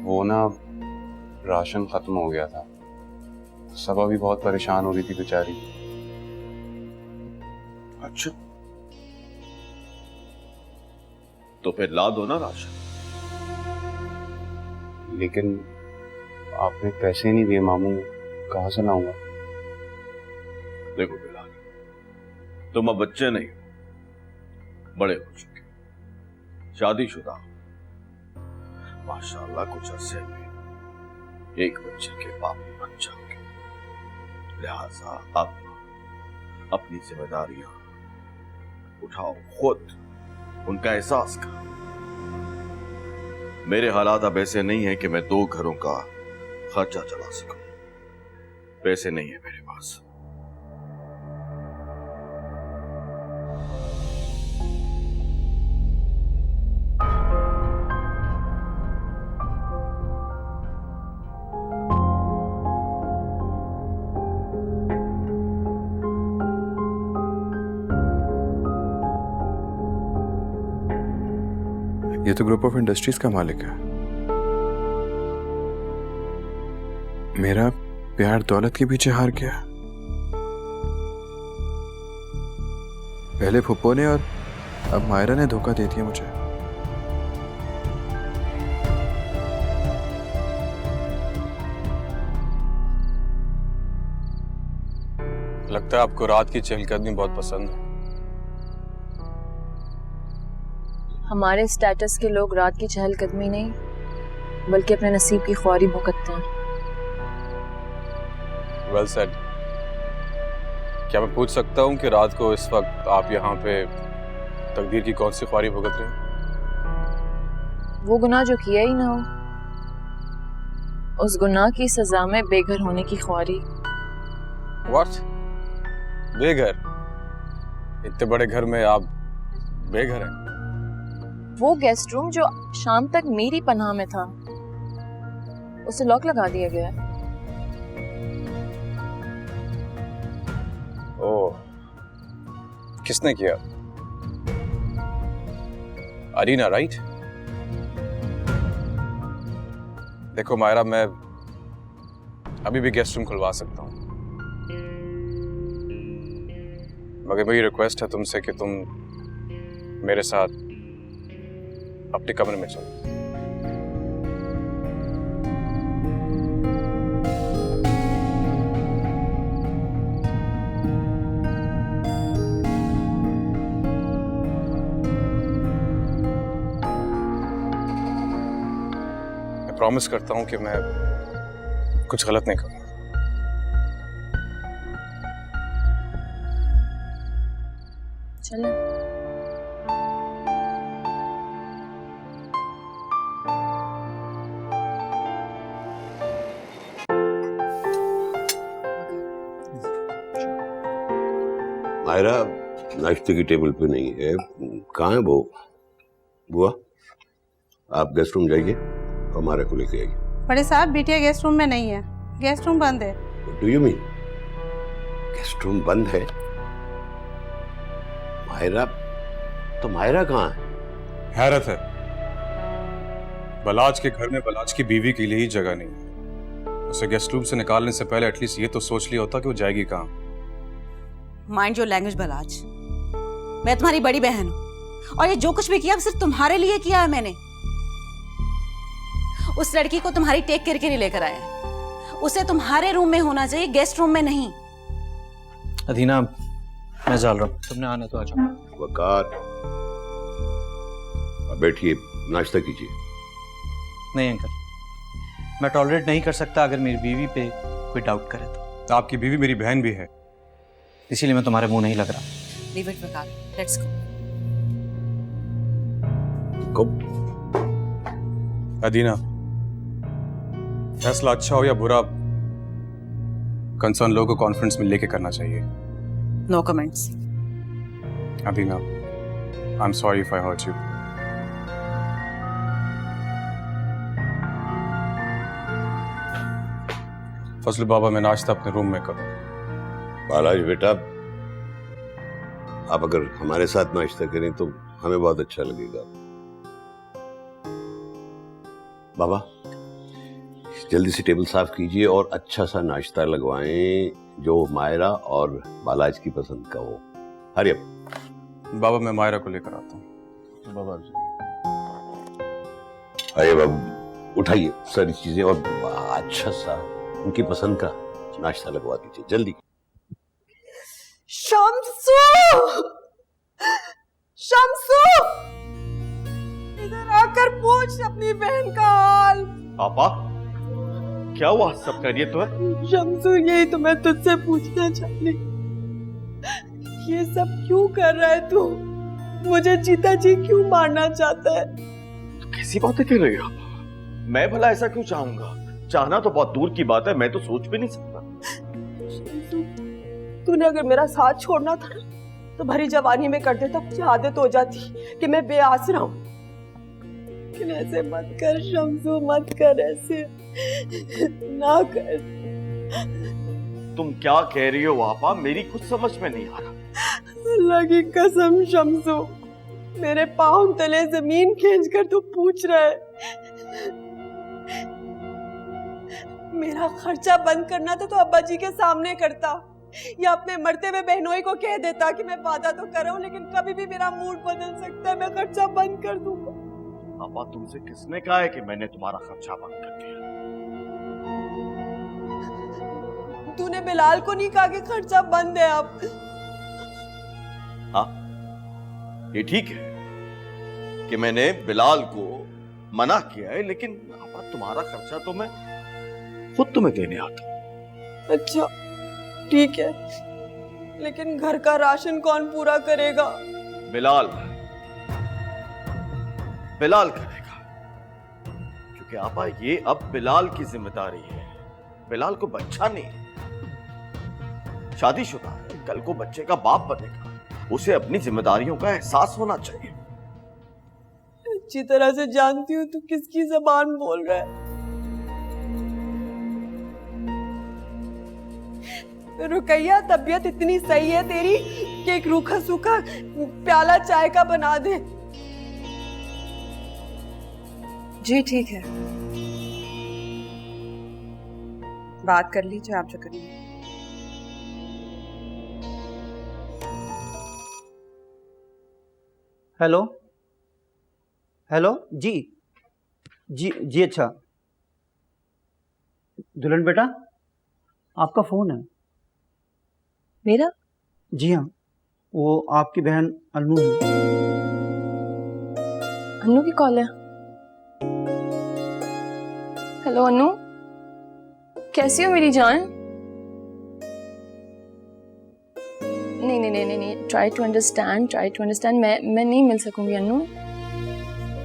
वो ना राशन खत्म हो गया था, सबा भी बहुत परेशान हो रही थी बेचारी। अच्छा, तो फिर ला दो ना राशन। लेकिन आपने पैसे नहीं दिए मामू, कहाँ से लाऊंगा? देखो बिलाल, तुम अब बच्चे नहीं हो, बड़े हो चुके, शादीशुदा हो। माशाअल्लाह कुछ अरसे में एक बच्चे के बाप बन जाओगे। लिहाजा अब अपनी जिम्मेदारियां उठाओ, खुद उनका एहसास करो। मेरे हालात अब ऐसे नहीं है कि मैं 2 घरों का खर्चा चला सकूं। पैसे नहीं है मेरे पास। ये तो ग्रुप ऑफ इंडस्ट्रीज का मालिक है। मेरा प्यार दौलत के पीछे हार गया। पहले फुप्पो ने और अब मायरा ने धोखा दे दिया मुझे। लगता है आपको रात की चहलकदमी बहुत पसंद है। हमारे स्टेटस के लोग रात की चहलकदमी नहीं बल्कि अपने नसीब की ख्वारी भुगतते हैं। Well said. क्या मैं पूछ सकता हूँ कि रात को इस वक्त आप यहाँ पे तकदीर की कौन सी ख्वारी भुगत रहे हैं? वो गुनाह जो किया ही ना हो, उस गुनाह की सजा में बेघर होने की ख्वारी। व्हाट? बेघर? इतने बड़े घर में आप बेघर हैं? वो गेस्ट रूम जो शाम तक मेरी पनाह में था, उसे लॉक लगा दिया गया है। ओह, किसने किया? अरीना, राइट? देखो मायरा, मैं अभी भी गेस्ट रूम खुलवा सकता हूँ, मगर मेरी रिक्वेस्ट है तुमसे कि तुम मेरे साथ अपने कमरे में चलो। मैं प्रॉमिस करता हूं कि मैं कुछ गलत नहीं करूंगा। चलो। मायरा नाश्ते की टेबल पे नहीं है, कहाँ है वो? बुआ, आप गेस्ट रूम जाइए, हमारे को लेके आइए। बड़े साहब, बिटिया गेस्ट रूम में नहीं है, गेस्ट रूम बंद है। Do you mean guest room बंद है? मायरा, तो मायरा कहाँ है? हैरत है, बलाज के घर में बलाज की बीवी के लिए ही जगह नहीं है। उसे गेस्ट रूम से निकालने से पहले एटलीस्ट ये तो सोच लिया होता कि वो जाएगी कहाँ। माइंड योर लैंग्वेज बलाज, मैं तुम्हारी बड़ी बहन हूं और ये जो कुछ भी किया सिर्फ तुम्हारे लिए किया है मैंने। उस लड़की को तुम्हारी टेक केयर के लिए लेकर आया है, उसे तुम्हारे रूम में होना चाहिए, गेस्ट रूम में नहीं। अदीना, मैं चल रहा हूँ, तुमने आना तो आ जाओ। वकार, अब बैठिए, नाश्ता कीजिए। नहीं अंकल, मैं टॉलरेट नहीं कर सकता अगर मेरी बीवी पे कोई डाउट करे तो। आपकी बीवी मेरी बहन भी है, इसीलिए मैं तुम्हारे मुंह नहीं लग रहा। Leave it Waqar, let's go. अदीना, फैसला अच्छा हो या बुरा, कंसर्न लोगों को कॉन्फ्रेंस में लेके करना चाहिए। No comments. Adina, I am sorry if I hurt you. Fazal बाबा मैं नाश्ता अपने रूम में करूँ। बालाज बेटा, आप अगर हमारे साथ नाश्ता करें तो हमें बहुत अच्छा लगेगा। बाबा जल्दी से टेबल साफ कीजिए और अच्छा सा नाश्ता लगवाएं जो मायरा और बालाज की पसंद का हो। Hurry up. बाबा मैं मायरा को लेकर आता हूँ। बाबा अरे बाबू उठाइए सारी चीजें और अच्छा सा उनकी पसंद का नाश्ता लगवा दीजिए जल्दी। शम्सू, शम्सू, इधर आकर पूछ अपनी बहन का हाल। पापा क्या हुआ, सब खैरियत तो है? शम्सू यही तो मैं तुझसे पूछना चाहती, ये सब क्यों कर रहा है तू? मुझे जीता जी क्यों मारना चाहता है? तो कैसी बातें कर रही हो? मैं भला ऐसा क्यों चाहूंगा? चाहना तो बहुत दूर की बात है, मैं तो सोच भी नहीं सकता। तूने अगर मेरा साथ छोड़ना था ना तो भरी जवानी में कर देता, मुझे आदत हो जाती कि मैं बेआसरा हूं। लेकिन ऐसे मत कर शम्सू, मत कर, ऐसे ना कर। तुम क्या कह रही हो पापा? मेरी कुछ समझ में नहीं आ रहा। अल्लाह की कसम शम्सू, मेरे पांव तले जमीन खींच कर तू पूछ रहा है। मेरा खर्चा बंद करना था तो अब्बा जी के सामने करता, या अपने मरते हुए बहनोई को कह देता कि मैं वादा तो कर रहा हूं लेकिन कभी भी मेरा मूड बदल सकता है, मैं खर्चा बंद कर दूंगा। पापा तुमसे किसने कहा है कि मैंने तुम्हारा खर्चा बंद कर दिया? तूने बिलाल को नहीं कहा कि खर्चा बंद है अब? हाँ ये ठीक है कि मैंने बिलाल को मना किया है, लेकिन पापा तुम्हारा खर्चा तो मैं खुद तुम्हें देने आता हूं। अच्छा ठीक है, लेकिन घर का राशन कौन पूरा करेगा? बिलाल, बिलाल करेगा, क्योंकि आपा ये अब बिलाल की जिम्मेदारी है। बिलाल को बच्चा नहीं, शादीशुदा है, कल को बच्चे का बाप बनेगा, उसे अपनी जिम्मेदारियों का एहसास होना चाहिए। अच्छी तरह से जानती हूँ तू किसकी जबान बोल रहा है। रुकैया तबीयत इतनी सही है तेरी कि एक रूखा सूखा प्याला चाय का बना दे। जी ठीक है, बात कर लीजिए आप जो करिए। हेलो हेलो जी जी जी। अच्छा दुल्हन बेटा, आपका फोन है। मेरा? जी हाँ, वो आपकी बहन अन्नू है। अन्नू की कॉल है? हेलो अन्नू, कैसी हो मेरी जान? नहीं नहीं नहीं नहीं, try to understand, try to understand. मैं नहीं मिल सकूंगी अन्नू।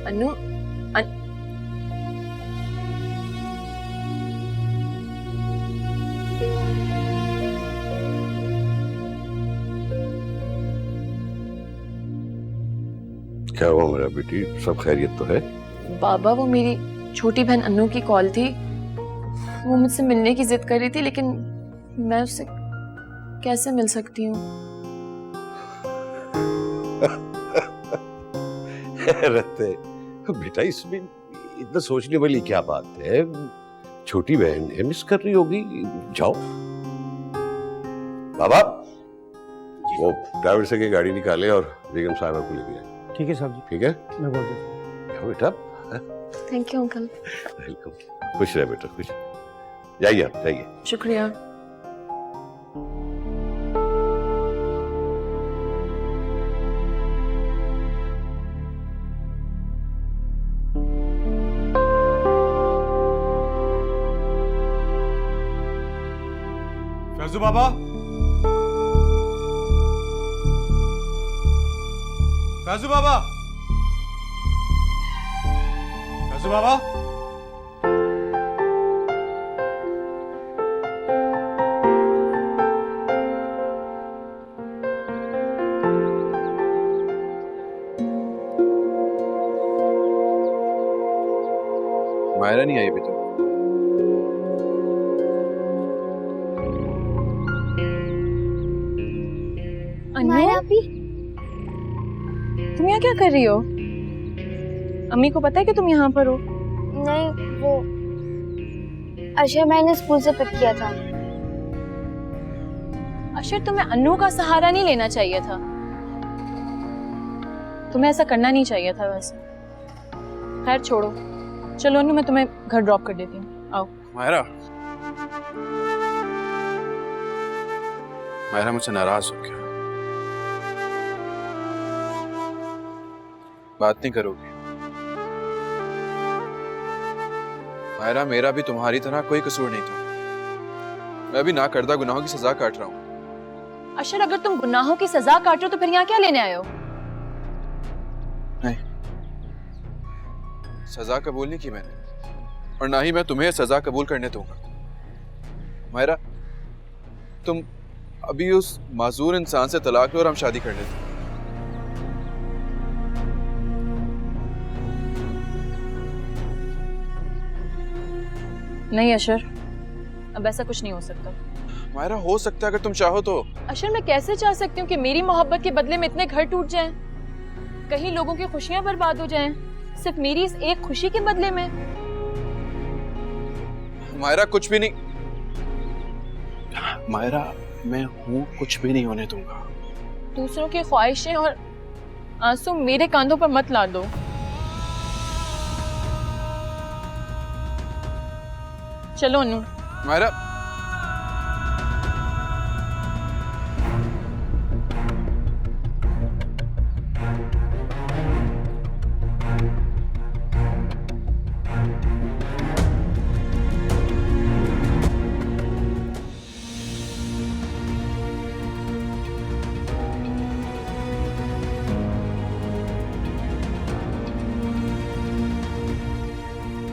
अन्नू क्या हुआ मेरा बेटी, सब खैरियत तो है? बाबा वो मेरी छोटी बहन अन्नू की कॉल थी, वो मुझसे मिलने की जिद कर रही थी, लेकिन मैं उससे कैसे मिल सकती हूँ? बेटा इसमें इतना सोचने वाली क्या बात है? छोटी बहन है, मिस कर रही होगी, जाओ। बाबा वो ड्राइवर से की गाड़ी निकाले और बेगम साहबा को लेके जाए। ठीक है साहब जी। ठीक है, मैं बोल देता हूँ। बेटा थैंक यू अंकल। वेलकम, खुश रहे बेटा, खुश। जाइए आप, जाइए। शुक्रिया। फैजू बाबा, फैजू बाबा, फैजू बाबा। मायरा नहीं आई अभी तक। मायरा भी? तुम यहाँ क्या कर रही हो? अम्मी को पता है कि तुम यहाँ पर हो? नहीं, वो अशर मैंने स्कूल से पिक किया था। अशर, तुम्हें अन्नू का सहारा नहीं लेना चाहिए था। तुम्हें ऐसा करना नहीं चाहिए था वैसे। खैर छोड़ो, चलो अन्नू मैं तुम्हें घर ड्रॉप कर देती हूँ, आओ। मायरा मुझसे नाराज हो गया। बात नहीं करोगी? मायरा, मेरा भी तुम्हारी तरह कोई कसूर नहीं था। मैं भी नाकर्दा गुनाहों की सजा काट रहा हूँ। अशर, अगर तुम गुनाहों की सजा काट रहे हो तो फिर यहाँ क्या लेने आए हो? नहीं, सजा कबूल नहीं की मैंने, और ना ही मैं तुम्हें सजा कबूल करने दूंगा। मायरा, तुम अभी उस माजूर इंसान से तलाक लो और हम शादी कर लेते हैं। नहीं अशर, अब ऐसा कुछ नहीं हो सकता। मायरा, हो सकता है अगर तुम चाहो तो। अशर, मैं कैसे चाह सकती हूँ कि मेरी मोहब्बत के बदले में इतने घर टूट जाएं, कहीं लोगों की खुशियां बर्बाद हो जाएं, सिर्फ मेरी इस एक खुशी के बदले में? मायरा, कुछ भी नहीं। मायरा, मैं हूँ, कुछ भी नहीं होने दूंगा। दूसरों की ख्वाहिशें और आंसू मेरे कांधों पर मत ला दो। चलो अनु। मायरा,